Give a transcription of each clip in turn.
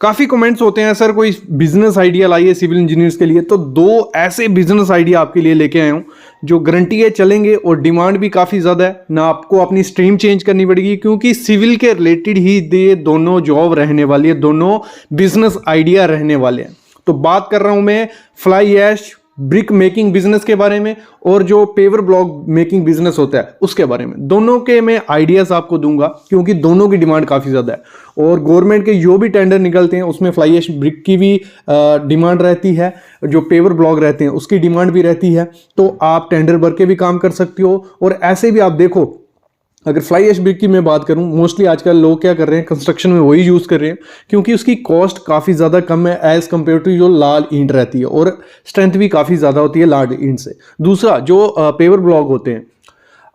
काफ़ी कमेंट्स होते हैं सर कोई बिजनेस आइडिया लाइए सिविल इंजीनियर्स के लिए, तो दो ऐसे बिजनेस आइडिया आपके लिए लेके आया हूँ जो गारंटी है चलेंगे और डिमांड भी काफ़ी ज़्यादा है ना। आपको अपनी स्ट्रीम चेंज करनी पड़ेगी क्योंकि सिविल के रिलेटेड ही ये दोनों जॉब रहने वाली है, दोनों बिजनेस आइडिया रहने वाले हैं। तो बात कर रहा हूँ मैं fly ash brick making business के बारे में और जो पेवर ब्लॉक मेकिंग बिजनेस होता है उसके बारे में। दोनों के मैं आइडियाज आपको दूंगा क्योंकि दोनों की डिमांड काफ़ी ज़्यादा है और गवर्नमेंट के जो भी टेंडर निकलते हैं उसमें फ्लाई ऐश ब्रिक की भी डिमांड रहती है, जो पेवर ब्लॉक रहते हैं उसकी डिमांड भी रहती है। तो आप टेंडर भर के भी काम कर सकते हो और ऐसे भी आप देखो, अगर फ्लाई ऐश ब्रिक की मैं बात करूं, मोस्टली आजकल लोग क्या कर रहे हैं कंस्ट्रक्शन में वही यूज़ कर रहे हैं क्योंकि उसकी कॉस्ट काफ़ी ज़्यादा कम है एज़ कम्पेयर टू जो लाल ईंट रहती है और स्ट्रेंथ भी काफ़ी ज़्यादा होती है लाल ईंट से। दूसरा जो पेवर ब्लॉक होते हैं,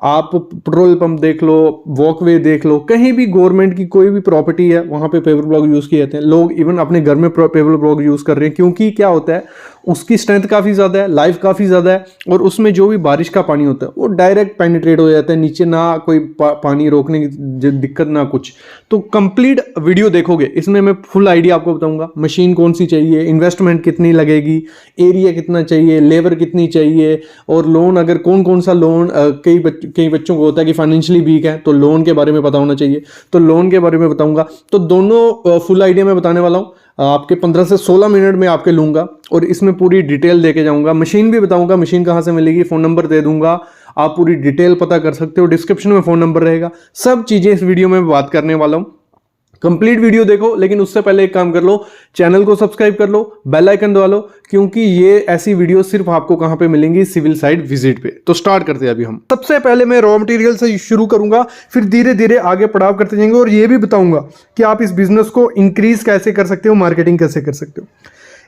आप पेट्रोल पंप देख लो, वॉकवे देख लो, कहीं भी गवर्नमेंट की कोई भी प्रॉपर्टी है वहाँ पे पेवर ब्लॉक यूज़ किए जाते हैं। लोग इवन अपने घर में पेवर ब्लॉक यूज़ कर रहे हैं क्योंकि क्या होता है उसकी स्ट्रेंथ काफ़ी ज़्यादा है, लाइफ काफ़ी ज़्यादा है और उसमें जो भी बारिश का पानी होता है वो डायरेक्ट पेनिट्रेट हो जाता है नीचे, ना कोई पानी रोकने की दिक्कत ना कुछ। तो कंप्लीट वीडियो देखोगे इसमें मैं फुल आइडिया आपको बताऊंगा, मशीन कौन सी चाहिए, इन्वेस्टमेंट कितनी लगेगी, एरिया कितना चाहिए, लेबर कितनी चाहिए और लोन अगर कौन कौन सा लोन, कई बच्चों को होता है कि फाइनेंशियली वीक है तो लोन के बारे में पता होना चाहिए, तो लोन के बारे में बताऊंगा। तो दोनों फुल आइडिया मैं बताने वाला हूँ, आपके 15 से 16 मिनट में आपके लूंगा और इसमें पूरी डिटेल देके जाऊंगा। मशीन भी बताऊंगा, मशीन कहाँ से मिलेगी, फ़ोन नंबर दे दूंगा, आप पूरी डिटेल पता कर सकते हो, डिस्क्रिप्शन में फ़ोन नंबर रहेगा। सब चीज़ें इस वीडियो में बात करने वाला हूँ, कंप्लीट वीडियो देखो। लेकिन उससे पहले एक काम कर लो, चैनल को सब्सक्राइब कर लो, बेल आइकन दबा लो क्योंकि ये ऐसी वीडियो सिर्फ आपको कहां पे मिलेंगी, सिविल साइट विजिट पे। तो स्टार्ट करते हैं अभी हम। सबसे पहले मैं रॉ मटेरियल से शुरू करूंगा, फिर धीरे धीरे आगे पड़ाव करते जाएंगे और ये भी बताऊंगा कि आप इस बिजनेस को इंक्रीज कैसे कर सकते हो, मार्केटिंग कैसे कर सकते हो।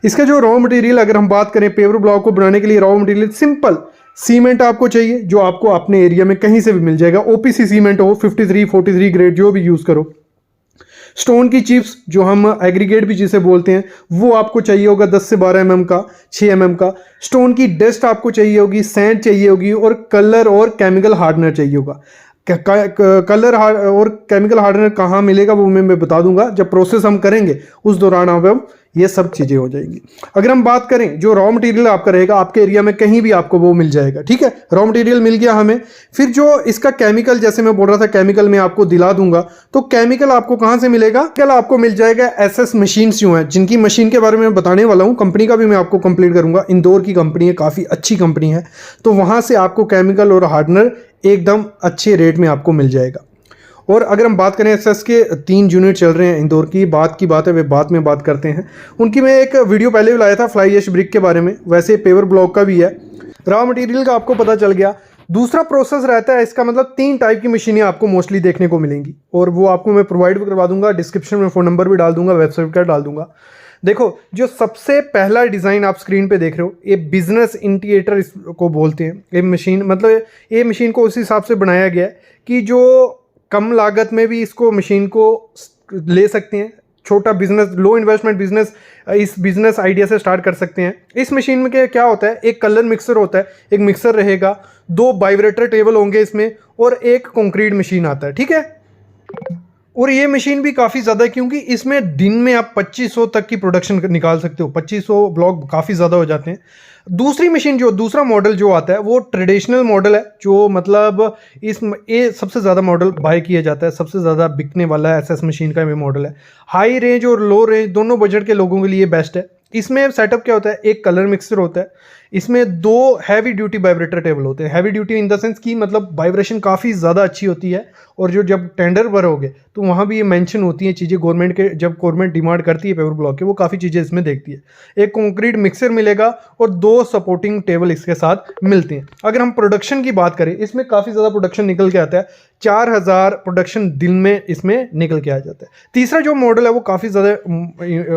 इसका जो रॉ मटेरियल अगर हम बात करें पेवर ब्लॉक को बनाने के लिए, रॉ मटेरियल सिंपल सीमेंट आपको चाहिए जो आपको अपने एरिया में कहीं से भी मिल जाएगा। ओपीसी सीमेंट हो, 53, 43 ग्रेड जो भी यूज करो। स्टोन की चिप्स जो हम एग्रीगेट भी जिसे बोलते हैं वो आपको चाहिए होगा 10 से 12 mm का, 6 mm का। स्टोन की डस्ट आपको चाहिए होगी, सैंड चाहिए होगी और कलर और केमिकल हार्डनर चाहिए होगा। कलर और केमिकल हार्डनर कहाँ मिलेगा वो मैं बता दूंगा, जब प्रोसेस हम करेंगे उस दौरान आप ये सब चीज़ें हो जाएंगी। अगर हम बात करें जो रॉ मटेरियल आपका रहेगा आपके एरिया में कहीं भी आपको वो मिल जाएगा, ठीक है। रॉ मटेरियल मिल गया हमें, फिर जो इसका केमिकल, जैसे मैं बोल रहा था केमिकल मैं आपको दिला दूंगा, तो केमिकल आपको कहाँ से मिलेगा, केमिकल आपको मिल जाएगा एसएस मशीन्स जो हैं, जिनकी मशीन के बारे में बताने वाला हूँ। कंपनी का भी मैं आपको कंप्लीट करूंगा, इंदौर की कंपनी है, काफ़ी अच्छी कंपनी है, तो वहाँ से आपको केमिकल और हार्डनर एकदम अच्छे रेट में आपको मिल जाएगा। और अगर हम बात करें एसएस के 3 यूनिट चल रहे हैं इंदौर की, बात है वे बाद में बात करते हैं। उनकी मैं एक वीडियो पहले भी लाया था फ्लाई ऐश ब्रिक के बारे में, वैसे पेवर ब्लॉक का भी है। रॉ मटेरियल का आपको पता चल गया। दूसरा प्रोसेस रहता है इसका, मतलब 3 टाइप की मशीनें आपको मोस्टली देखने को मिलेंगी और वो आपको मैं प्रोवाइड भी करवा दूंगा। डिस्क्रिप्शन में फ़ोन नंबर भी डाल दूंगा, वेबसाइट का डाल दूंगा। देखो जो सबसे पहला डिज़ाइन आप स्क्रीन पे देख रहे हो, ये बिजनेस इंटीग्रेटर इसको बोलते हैं। ये मशीन, मतलब ये मशीन को उस हिसाब से बनाया गया है कि जो कम लागत में भी इसको मशीन को ले सकते हैं। छोटा बिजनेस, लो इन्वेस्टमेंट बिजनेस इस बिजनेस आइडिया से स्टार्ट कर सकते हैं। इस मशीन में क्या होता है, एक कलर मिक्सर होता है, एक मिक्सर रहेगा, 2 वाइब्रेटर टेबल होंगे इसमें और एक कंक्रीट मशीन आता है, ठीक है। और ये मशीन भी काफ़ी ज़्यादा है क्योंकि इसमें दिन में आप 2500 तक की प्रोडक्शन निकाल सकते हो। 2500 ब्लॉक काफ़ी ज़्यादा हो जाते हैं। दूसरी मशीन जो दूसरा मॉडल जो आता है वो ट्रेडिशनल मॉडल है, जो मतलब ये सबसे ज़्यादा मॉडल बाय किया जाता है, सबसे ज़्यादा बिकने वाला एसएस मशीन का ये मॉडल है। हाई रेंज और लो रेंज दोनों बजट के लोगों के लिए बेस्ट है। इसमें सेटअप क्या होता है, एक कलर मिक्सर होता है, इसमें 2 हैवी ड्यूटी वाइब्रेटर टेबल होते हैं। Heavy duty in the sense की मतलब वाइब्रेशन काफ़ी ज़्यादा अच्छी होती है और जो जब टेंडर भरोगे तो वहाँ भी ये मेंशन होती है चीज़ें गवर्नमेंट के, जब गवर्नमेंट डिमांड करती है पेवर ब्लॉक के, वो काफ़ी चीज़ें इसमें देखती है। एक कंक्रीट मिक्सर मिलेगा और 2 सपोर्टिंग टेबल इसके साथ मिलते हैं। अगर हम प्रोडक्शन की बात करें, इसमें काफ़ी ज़्यादा प्रोडक्शन निकल के आता है, 4000 प्रोडक्शन दिन में इसमें निकल के आ जाता है। तीसरा जो मॉडल है वो काफ़ी ज़्यादा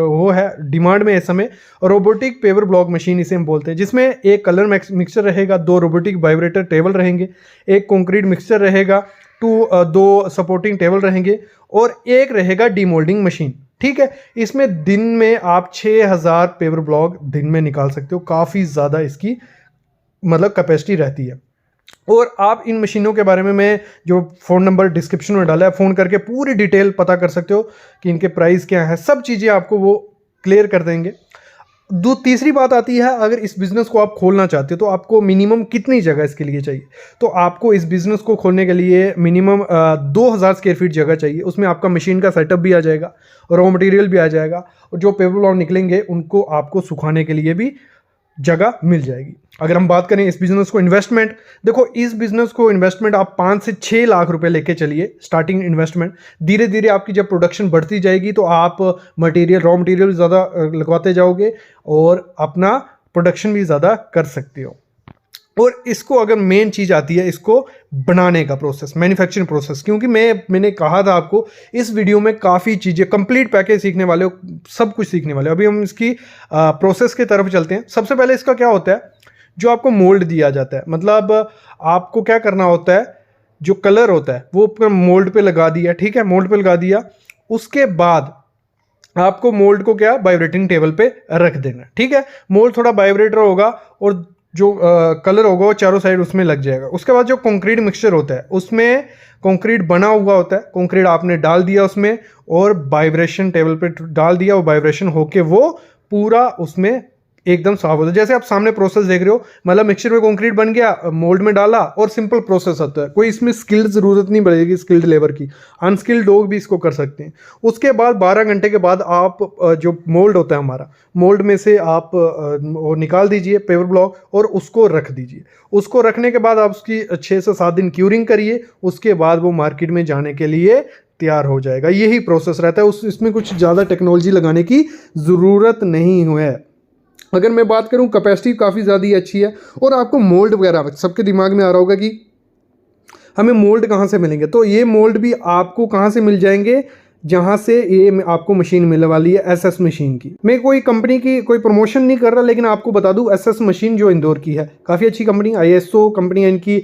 वो है डिमांड में इस समय, रोबोटिक पेवर ब्लॉक मशीन इसे हम बोलते हैं, जिसमें एक कलर मिक्सर रहेगा, 2 रोबोटिक वाइब्रेटर टेबल रहेंगे, एक कंक्रीट मिक्सर रहेगा, 2 सपोर्टिंग टेबल रहेंगे और एक रहेगा डीमोल्डिंग मशीन, ठीक है। इसमें दिन में आप 6000 पेवर ब्लॉक दिन में निकाल सकते हो, काफ़ी ज़्यादा इसकी मतलब कैपेसिटी रहती है। और आप इन मशीनों के बारे में मैं जो फ़ोन नंबर डिस्क्रिप्शन में डाला है, फ़ोन करके पूरी डिटेल पता कर सकते हो कि इनके प्राइस क्या है, सब चीज़ें आपको वो क्लियर कर देंगे। तीसरी बात आती है, अगर इस बिज़नेस को आप खोलना चाहते हो तो आपको मिनिमम कितनी जगह इसके लिए चाहिए। तो आपको इस बिज़नेस को खोलने के लिए मिनिमम 2000 स्क्वायर फीट जगह चाहिए। उसमें आपका मशीन का सेटअप भी आ जाएगा, रॉ मटेरियल भी आ जाएगा, और जो पेपर ब्लॉक निकलेंगे उनको आपको सुखाने के लिए भी जगह मिल जाएगी। अगर हम बात करें इस बिज़नेस को इन्वेस्टमेंट, देखो इस बिज़नेस को इन्वेस्टमेंट आप 5 से 6 लाख रुपए लेके चलिए, स्टार्टिंग इन्वेस्टमेंट। धीरे धीरे आपकी जब प्रोडक्शन बढ़ती जाएगी तो आप मटेरियल, रॉ मटेरियल ज़्यादा लगवाते जाओगे और अपना प्रोडक्शन भी ज़्यादा कर सकते हो। और इसको अगर मेन चीज़ आती है इसको बनाने का प्रोसेस, मैन्युफैक्चरिंग प्रोसेस, क्योंकि मैंने कहा था आपको इस वीडियो में काफ़ी चीज़ें, कंप्लीट पैकेज सीखने वाले हो, सब कुछ सीखने वाले हो। अभी हम इसकी प्रोसेस की तरफ चलते हैं। सबसे पहले इसका क्या होता है, जो आपको मोल्ड दिया जाता है, मतलब आपको क्या करना होता है, जो कलर होता है वो ऊपर मोल्ड पे लगा दिया, ठीक है, मोल्ड पे लगा दिया। उसके बाद आपको मोल्ड को क्या, वाइब्रेटिंग टेबल पे रख देना, ठीक है। मोल्ड थोड़ा वाइब्रेटर होगा और जो कलर होगा वो चारों साइड उसमें लग जाएगा। उसके बाद जो कंक्रीट मिक्सचर होता है, उसमें कंक्रीट बना हुआ होता है, कंक्रीट आपने डाल दिया उसमें और वाइब्रेशन टेबल पे डाल दिया, वो वाइब्रेशन होके वो पूरा उसमें एकदम साफ होता है। जैसे आप सामने प्रोसेस देख रहे हो, मतलब मिक्सचर में कंक्रीट बन गया, मोल्ड में डाला और सिंपल प्रोसेस होता है। कोई इसमें स्किल्ड ज़रूरत नहीं पड़ेगी, स्किल्ड लेबर की, अनस्किल्ड लोग भी इसको कर सकते हैं। उसके बाद 12 घंटे के बाद आप जो मोल्ड होता है हमारा, मोल्ड में से आप वो निकाल दीजिए पेपर ब्लॉक और उसको रख दीजिए। उसको रखने के बाद आप उसकी 6 से 7 दिन क्यूरिंग करिए, उसके बाद वो मार्केट में जाने के लिए तैयार हो जाएगा। यही प्रोसेस रहता है, इसमें कुछ ज़्यादा टेक्नोलॉजी लगाने की ज़रूरत नहीं है। अगर मैं बात करूं, कैपेसिटी काफ़ी ज़्यादा ही अच्छी है। और आपको मोल्ड वगैरह सबके दिमाग में आ रहा होगा कि हमें मोल्ड कहाँ से मिलेंगे, तो ये मोल्ड भी आपको कहाँ से मिल जाएंगे, जहाँ से ये आपको मशीन मिलने वाली है एसएस मशीन की। मैं कोई कंपनी की कोई प्रमोशन नहीं कर रहा, लेकिन आपको बता दूं एसएस मशीन जो इंदौर की है, काफ़ी अच्छी कंपनी, आईएसओ कंपनी है इनकी।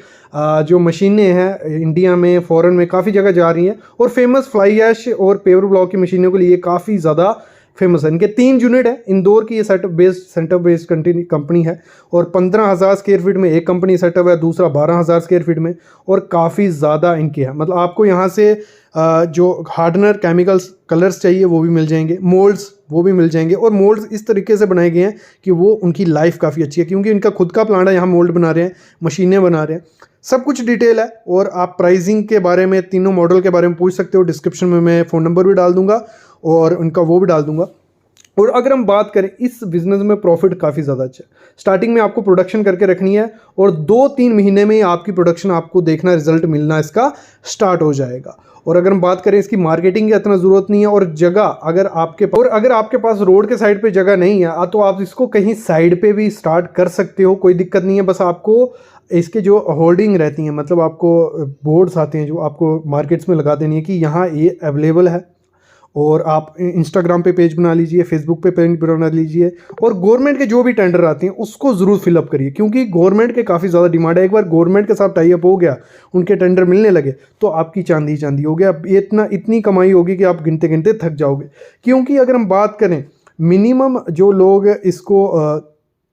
जो मशीनें हैं इंडिया में, फॉरेन में काफ़ी जगह जा रही हैं और फेमस फ्लाई ऐश और पेपर ब्लॉक की मशीनों के लिए काफ़ी ज़्यादा फेमस है। इनके 3 यूनिट है इंदौर की, ये सेंटर बेस्ड कंपनी है और 15,000 स्क्वायर फीट में एक कंपनी सेटअप है, दूसरा 12,000 स्क्वायर फीट में, और काफ़ी ज़्यादा इनकी है। मतलब आपको यहाँ से जो हार्डनर, केमिकल्स, कलर्स चाहिए वो भी मिल जाएंगे, मोल्ड्स वो भी मिल जाएंगे। और मोल्ड्स इस तरीके से बनाए गए हैं कि वो उनकी लाइफ काफ़ी अच्छी है, क्योंकि इनका खुद का प्लांट है, यहाँ मोल्ड बना रहे हैं, मशीनें बना रहे हैं, सब कुछ डिटेल है। और आप प्राइसिंग के बारे में, तीनों मॉडल के बारे में पूछ सकते हो। डिस्क्रिप्शन में मैं फ़ोन नंबर भी डाल दूंगा और उनका वो भी डाल दूंगा। और अगर हम बात करें इस बिज़नेस में, प्रॉफिट काफ़ी ज़्यादा अच्छा है। स्टार्टिंग में आपको प्रोडक्शन करके रखनी है और 2-3 महीने में आपकी प्रोडक्शन, आपको देखना रिजल्ट मिलना इसका स्टार्ट हो जाएगा। और अगर हम बात करें इसकी मार्केटिंग की, इतना ज़रूरत नहीं है। और जगह अगर आपके पास रोड के साइड पे जगह नहीं है तो आप इसको कहीं साइड पे भी स्टार्ट कर सकते हो, कोई दिक्कत नहीं है। बस आपको इसके जो होल्डिंग रहती हैं, मतलब आपको बोर्ड्स आते हैं जो आपको मार्केट्स में लगा देनी है कि यहाँ ये अवेलेबल है। और आप इंस्टाग्राम पे पेज बना लीजिए, फेसबुक पे पेज बना लीजिए। और गवर्नमेंट के जो भी टेंडर आते हैं उसको ज़रूर फिलअप करिए, क्योंकि गवर्नमेंट के काफ़ी ज़्यादा डिमांड है। एक बार गवर्नमेंट के साथ टाई अप हो गया, उनके टेंडर मिलने लगे, तो आपकी चांदी चांदी हो गया। इतनी कमाई होगी कि आप गिनते गिनते थक जाओगे। क्योंकि अगर हम बात करें, मिनिमम जो लोग इसको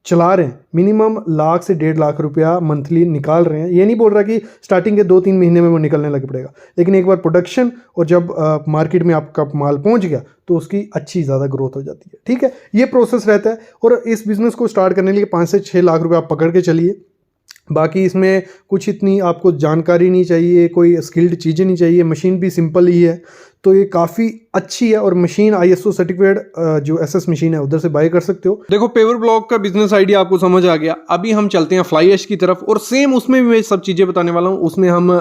चला रहे हैं, मिनिमम लाख से 1.5 लाख रुपया मंथली निकाल रहे हैं। ये नहीं बोल रहा कि स्टार्टिंग के 2-3 महीने में वो निकलने लग पड़ेगा, लेकिन एक बार प्रोडक्शन और जब मार्केट में आपका माल पहुंच गया तो उसकी अच्छी ज़्यादा ग्रोथ हो जाती है। ठीक है, ये प्रोसेस रहता है। और इस बिज़नेस को स्टार्ट करने के लिए 5 से 6 लाख रुपये आप पकड़ के चलिए। बाकी इसमें कुछ इतनी आपको जानकारी नहीं चाहिए, कोई स्किल्ड चीज़ें नहीं चाहिए, मशीन भी सिंपल ही है। तो ये काफ़ी अच्छी है और मशीन आईएसओ सर्टिफाइड जो एसएस मशीन है उधर से बाय कर सकते हो। देखो, पेपर ब्लॉक का बिजनेस आइडिया आपको समझ आ गया। अभी हम चलते हैं फ्लाई ऐश की तरफ, और सेम उसमें भी मैं सब चीज़ें बताने वाला हूँ। उसमें हम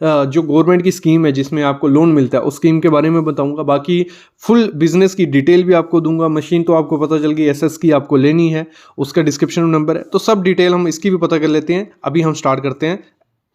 जो गवर्नमेंट की स्कीम है जिसमें आपको लोन मिलता है, उस स्कीम के बारे में बताऊँगा। बाकी फुल बिजनेस की डिटेल भी आपको दूंगा। मशीन तो आपको पता चल गई, एसएस की आपको लेनी है, उसका डिस्क्रिप्शन में नंबर है, तो सब डिटेल हम इसकी भी पता कर लेते हैं। अभी हम स्टार्ट करते हैं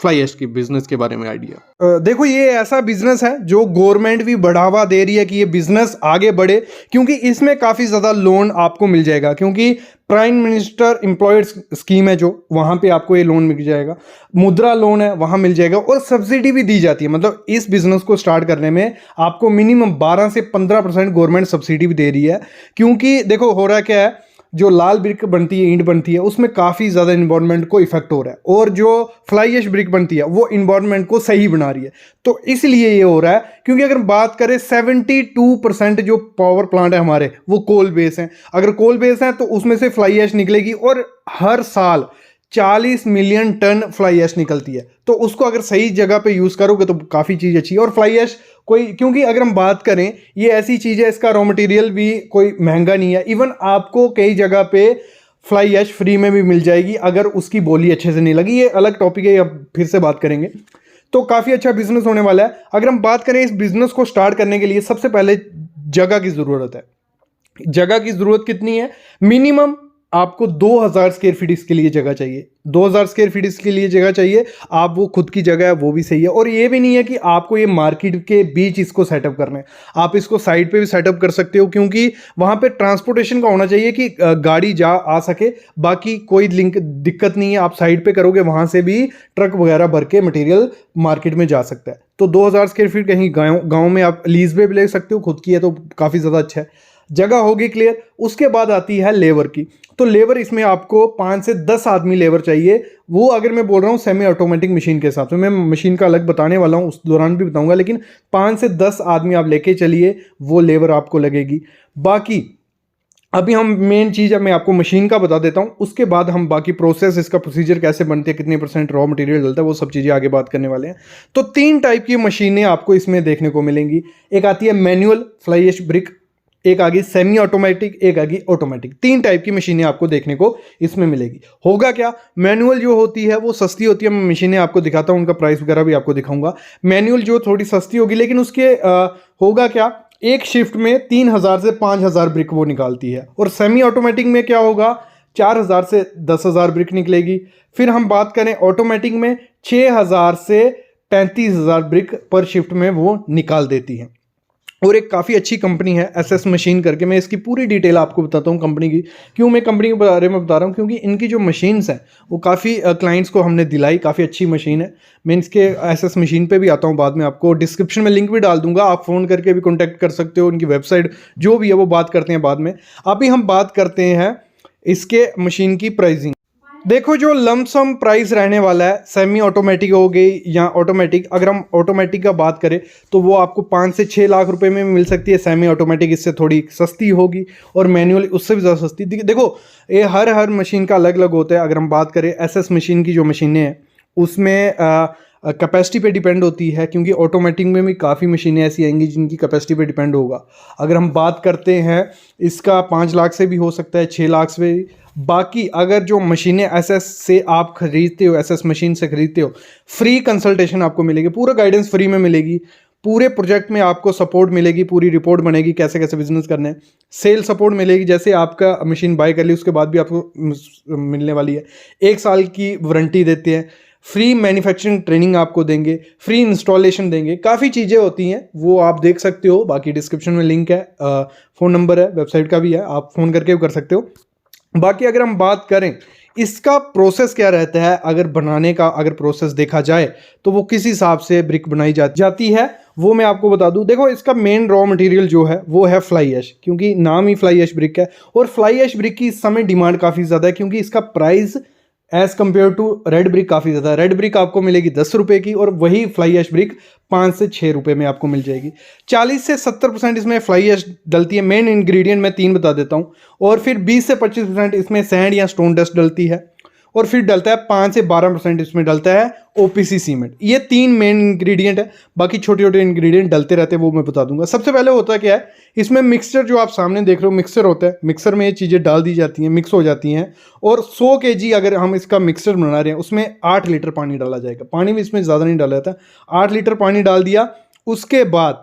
फ्लाई ऐश की बिजनेस के बारे में आइडिया। देखो, ये ऐसा बिजनेस है जो गवर्नमेंट भी बढ़ावा दे रही है कि ये बिजनेस आगे बढ़े, क्योंकि इसमें काफ़ी ज़्यादा लोन आपको मिल जाएगा। क्योंकि प्राइम मिनिस्टर एम्प्लॉयड स्कीम है जो, वहाँ पे आपको ये लोन मिल जाएगा। मुद्रा लोन है, वहाँ मिल जाएगा। और सब्सिडी भी दी जाती है। मतलब इस बिजनेस को स्टार्ट करने में आपको मिनिमम 12 से 15% गवर्नमेंट सब्सिडी भी दे रही है। क्योंकि देखो, हो रहा क्या है, जो लाल ब्रिक बनती है, ईंट बनती है, उसमें काफ़ी ज़्यादा इन्वायरमेंट को इफेक्ट हो रहा है, और जो फ्लाई ऐश ब्रिक बनती है वो इन्वायरमेंट को सही बना रही है। तो इसलिए ये हो रहा है, क्योंकि अगर बात करें 72% जो पावर प्लांट है हमारे वो कोल बेस हैं। अगर कोल बेस हैं तो उसमें से फ्लाई ऐश निकलेगी, और हर साल 40 मिलियन टन फ्लाई ऐश निकलती है। तो उसको अगर सही जगह पे यूज़ करोगे तो काफ़ी चीज़ अच्छी है। और फ्लाई ऐश कोई, क्योंकि अगर हम बात करें, ये ऐसी चीज़ है, इसका रॉ मटेरियल भी कोई महंगा नहीं है। इवन आपको कई जगह पे फ्लाई ऐश फ्री में भी मिल जाएगी अगर उसकी बोली अच्छे से नहीं लगी। ये अलग टॉपिक है, अब फिर से बात करेंगे। तो काफ़ी अच्छा बिजनेस होने वाला है। अगर हम बात करें इस बिजनेस को स्टार्ट करने के लिए, सबसे पहले जगह की ज़रूरत है। जगह की ज़रूरत कितनी है? मिनिमम आपको 2000 स्क्वायर फीट इसके लिए जगह चाहिए। 2000 स्क्वायर फीट इसके लिए जगह चाहिए। आप वो खुद की जगह है वो भी सही है, और ये भी नहीं है कि आपको ये मार्केट के बीच इसको सेटअप करना है। आप इसको साइड पे भी सेटअप कर सकते हो, क्योंकि वहाँ पे ट्रांसपोर्टेशन का होना चाहिए कि गाड़ी जा आ सके। बाकी कोई दिक्कत नहीं है, आप साइड पे करोगे, वहाँ से भी ट्रक वगैरह भर के मटेरियल मार्केट में जा सकता है। तो 2000 स्क्वायर फीट कहीं गाँव में आप लीज पे भी ले सकते हो, खुद की है तो काफ़ी ज़्यादा अच्छा है। जगह होगी क्लियर। उसके बाद आती है लेबर की। तो लेबर, इसमें आपको 5 से 10 आदमी लेबर चाहिए। वो अगर मैं बोल रहा हूँ सेमी ऑटोमेटिक मशीन के हिसाब से, मैं मशीन का अलग बताने वाला हूँ, उस दौरान भी बताऊंगा, लेकिन 5 से 10 आदमी आप लेके चलिए, वो लेबर आपको लगेगी। बाकी अभी हम मेन चीज़, अब मैं आपको मशीन का बता देता हूँ, उसके बाद हम बाकी प्रोसेस, इसका प्रोसीजर कैसे बनते हैं, कितने % रॉ मटेरियल डलता है, वो सब चीज़ें आगे बात करने वाले हैं। तो 3 टाइप की मशीनें आपको इसमें देखने को मिलेंगी। एक आती है मैनुअल फ्लाई ऐश ब्रिक, एक आ गई सेमी ऑटोमेटिक, एक आ गई ऑटोमेटिक। 3 टाइप की मशीनें आपको देखने को इसमें मिलेगी। होगा क्या, मैनुअल जो होती है वो सस्ती होती है। मैं मशीनें आपको दिखाता हूँ, उनका प्राइस वगैरह भी आपको दिखाऊंगा। मैनुअल जो थोड़ी सस्ती होगी, लेकिन उसके होगा क्या, एक शिफ्ट में 3000 से 5000 ब्रिक वो निकालती है। और सेमी ऑटोमेटिक में क्या होगा, 4000 से 10000 ब्रिक निकलेगी। फिर हम बात करें ऑटोमेटिक में, 6000 से 35000 ब्रिक पर शिफ्ट में वो निकाल देती है। और एक काफ़ी अच्छी कंपनी है एसएस मशीन करके। मैं इसकी पूरी डिटेल आपको बताता हूँ कंपनी की। क्यों मैं कंपनी के बारे में बता रहा हूँ, क्योंकि इनकी जो मशीन्स हैं वो काफ़ी क्लाइंट्स को हमने दिलाई, काफ़ी अच्छी मशीन है। मैं इसके एसएस मशीन पे भी आता हूँ बाद में, आपको डिस्क्रिप्शन में लिंक भी डाल दूंगा, आप फ़ोन करके भी कॉन्टैक्ट कर सकते हो। उनकी वेबसाइट जो भी है वो बात करते हैं बाद में। अभी हम बात करते हैं इसके मशीन की प्राइसिंग। देखो, जो लमसम प्राइस रहने वाला है, सेमी ऑटोमेटिक हो गई या ऑटोमेटिक, अगर हम ऑटोमेटिक का बात करें तो वो आपको 5 से 6 लाख रुपए में मिल सकती है। सेमी ऑटोमेटिक इससे थोड़ी सस्ती होगी, और मैनुअल उससे भी ज़्यादा सस्ती। देखो, ये हर मशीन का अलग अलग होता है। अगर हम बात करें एसएस मशीन की जो मशीनें हैं, उसमें कैपेसिटी पे डिपेंड होती है, क्योंकि ऑटोमेटिक में भी काफ़ी मशीनें ऐसी आएंगी जिनकी कैपेसिटी पे डिपेंड होगा। अगर हम बात करते हैं, इसका 5 लाख से भी हो सकता है, 6 लाख से भी। बाकी अगर जो मशीनें एसएस से आप खरीदते हो, एसएस मशीन से खरीदते हो, फ्री कंसल्टेशन आपको मिलेगी, पूरा गाइडेंस फ्री में मिलेगी। पूरे प्रोजेक्ट में आपको सपोर्ट मिलेगी, पूरी रिपोर्ट बनेगी कैसे कैसे बिजनेस करना है। सेल सपोर्ट मिलेगी, जैसे आपका मशीन बाय कर ली उसके बाद भी आपको मिलने वाली है। 1 साल की वारंटी देते हैं, फ्री मैन्युफैक्चरिंग ट्रेनिंग आपको देंगे, फ्री इंस्टॉलेशन देंगे। काफ़ी चीज़ें होती हैं, वो आप देख सकते हो। बाकी डिस्क्रिप्शन में लिंक है, फ़ोन नंबर है, वेबसाइट का भी है, आप फ़ोन करके भी कर सकते हो। बाकी अगर हम बात करें इसका प्रोसेस क्या रहता है, अगर बनाने का अगर प्रोसेस देखा जाए तो वो किस हिसाब से ब्रिक बनाई जाती है, वो मैं आपको बता दूं। देखो, इसका मेन रॉ मटेरियल जो है वो है फ्लाई ऐश, क्योंकि नाम ही फ्लाई ऐश ब्रिक है। और फ्लाई ऐश ब्रिक की इस समय डिमांड काफ़ी ज़्यादा है, क्योंकि इसका price as compared to red brick काफ़ी ज़्यादा है। रेड ब्रिक आपको मिलेगी 10 रुपये की, और वही फ्लाई ऐश ब्रिक 5 से 6 रुपये में आपको मिल जाएगी। 40 से 70% इसमें फ्लाई ऐश डलती है। मेन इंग्रेडिएंट मैं 3 बता देता हूँ। और फिर 20 से 25% इसमें सैंड या स्टोन डस्ट डलती है। और फिर डलता है 5 से 12% इसमें डलता है ओपीसी सीमेंट। ये 3 मेन इंग्रेडिएंट है, बाकी छोटे छोटे इंग्रेडिएंट डलते रहते हैं, वो मैं बता दूंगा। सबसे पहले होता क्या है, इसमें मिक्सचर जो आप सामने देख रहे हो मिक्सचर होता है। मिक्सर में ये चीज़ें डाल दी जाती हैं, मिक्स हो जाती हैं। और 100 kg अगर हम इसका मिक्सचर बना रहे हैं, उसमें 8 लीटर पानी डाला जाएगा। पानी भी इसमें ज़्यादा नहीं डाला जाता, 8 लीटर पानी डाल दिया। उसके बाद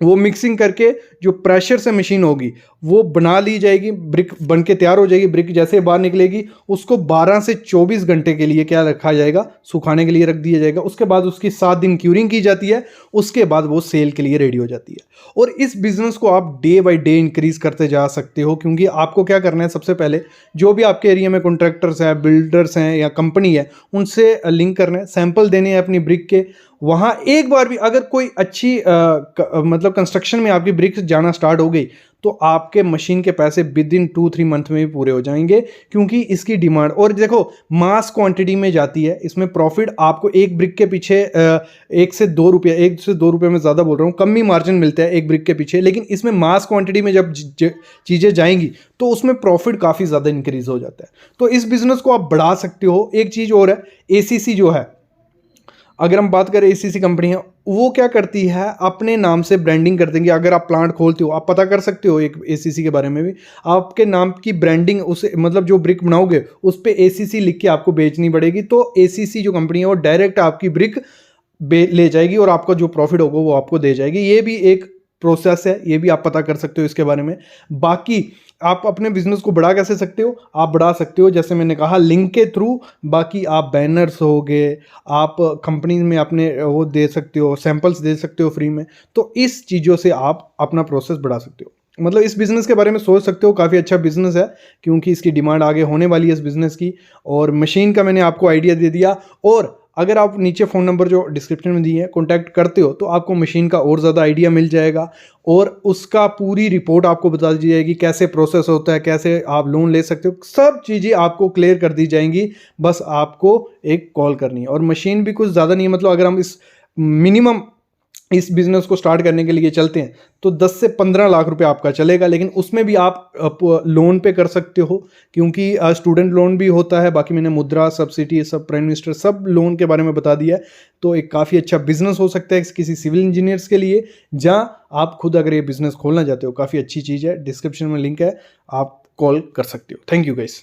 वो मिक्सिंग करके जो प्रेशर से मशीन होगी वो बना ली जाएगी, ब्रिक बन के तैयार हो जाएगी। ब्रिक जैसे बाहर निकलेगी उसको 12 से 24 घंटे के लिए क्या रखा जाएगा, सुखाने के लिए रख दिया जाएगा। उसके बाद उसकी 7 दिन क्यूरिंग की जाती है, उसके बाद वो सेल के लिए रेडी हो जाती है। और इस बिज़नेस को आप डे बाय डे इंक्रीज़ करते जा सकते हो, क्योंकि आपको क्या करना है, सबसे पहले जो भी आपके एरिया में कॉन्ट्रैक्टर्स हैं, बिल्डर्स हैं या कंपनी है, उनसे लिंक करना है, सैंपल देने हैं अपनी ब्रिक के। वहाँ एक बार भी अगर कोई अच्छी मतलब कंस्ट्रक्शन में आपकी ब्रिक्स जाना स्टार्ट हो गई तो आपके मशीन के पैसे विद इन 2-3 मंथ में भी पूरे हो जाएंगे, क्योंकि इसकी डिमांड, और देखो मास क्वांटिटी में जाती है, इसमें प्रॉफिट आपको एक ब्रिक के पीछे 1 से 2 रुपये में ज़्यादा बोल रहा हूँ, कम ही मार्जिन मिलता है एक ब्रिक के पीछे, लेकिन इसमें मास क्वांटिटी में जब चीज़ें जाएंगी तो उसमें प्रॉफिट काफ़ी ज़्यादा इंक्रीज हो जाता है। तो इस बिज़नेस को आप बढ़ा सकते हो। एक चीज़ और है, एसीसी जो है, अगर हम बात करें एसीसी कंपनी है, वो क्या करती है, अपने नाम से ब्रांडिंग कर देंगे। अगर आप प्लांट खोलते हो, आप पता कर सकते हो एक एसीसी के बारे में भी, आपके नाम की ब्रांडिंग उसे मतलब जो ब्रिक बनाओगे उस पे एसीसी लिख के आपको बेचनी पड़ेगी। तो एसीसी जो कंपनी है वो डायरेक्ट आपकी ब्रिक ले जाएगी और आपका जो प्रॉफिट होगा वो आपको दे जाएगी। ये भी एक प्रोसेस है, ये भी आप पता कर सकते हो इसके बारे में। बाकी आप अपने बिजनेस को बढ़ा कैसे सकते हो, आप बढ़ा सकते हो जैसे मैंने कहा लिंक के थ्रू। बाकी आप बैनर्स हो गए, आप कंपनी में अपने वो दे सकते हो, सैंपल्स दे सकते हो फ्री में। तो इस चीज़ों से आप अपना प्रोसेस बढ़ा सकते हो। मतलब इस बिज़नेस के बारे में सोच सकते हो, काफ़ी अच्छा बिज़नेस है, क्योंकि इसकी डिमांड आगे होने वाली है इस बिज़नेस की। और मशीन का मैंने आपको आइडिया दे दिया। और अगर आप नीचे फ़ोन नंबर जो डिस्क्रिप्शन में दिए हैं कॉन्टैक्ट करते हो तो आपको मशीन का और ज़्यादा आइडिया मिल जाएगा, और उसका पूरी रिपोर्ट आपको बता दी जाएगी, कैसे प्रोसेस होता है, कैसे आप लोन ले सकते हो, सब चीज़ें आपको क्लियर कर दी जाएंगी। बस आपको एक कॉल करनी है। और मशीन भी कुछ ज़्यादा नहीं है, मतलब अगर हम इस मिनिमम इस बिज़नेस को स्टार्ट करने के लिए चलते हैं तो 10 से 15 लाख रुपए आपका चलेगा, लेकिन उसमें भी आप लोन पे कर सकते हो, क्योंकि स्टूडेंट लोन भी होता है। बाकी मैंने मुद्रा सब्सिडी, सब प्राइम मिनिस्टर, सब लोन के बारे में बता दिया है। तो एक काफ़ी अच्छा बिजनेस हो सकता है किसी सिविल इंजीनियर्स के लिए, जहाँ आप खुद अगर ये बिज़नेस खोलना चाहते हो, काफ़ी अच्छी चीज़ है। डिस्क्रिप्शन में लिंक है, आप कॉल कर सकते हो। Thank you guys.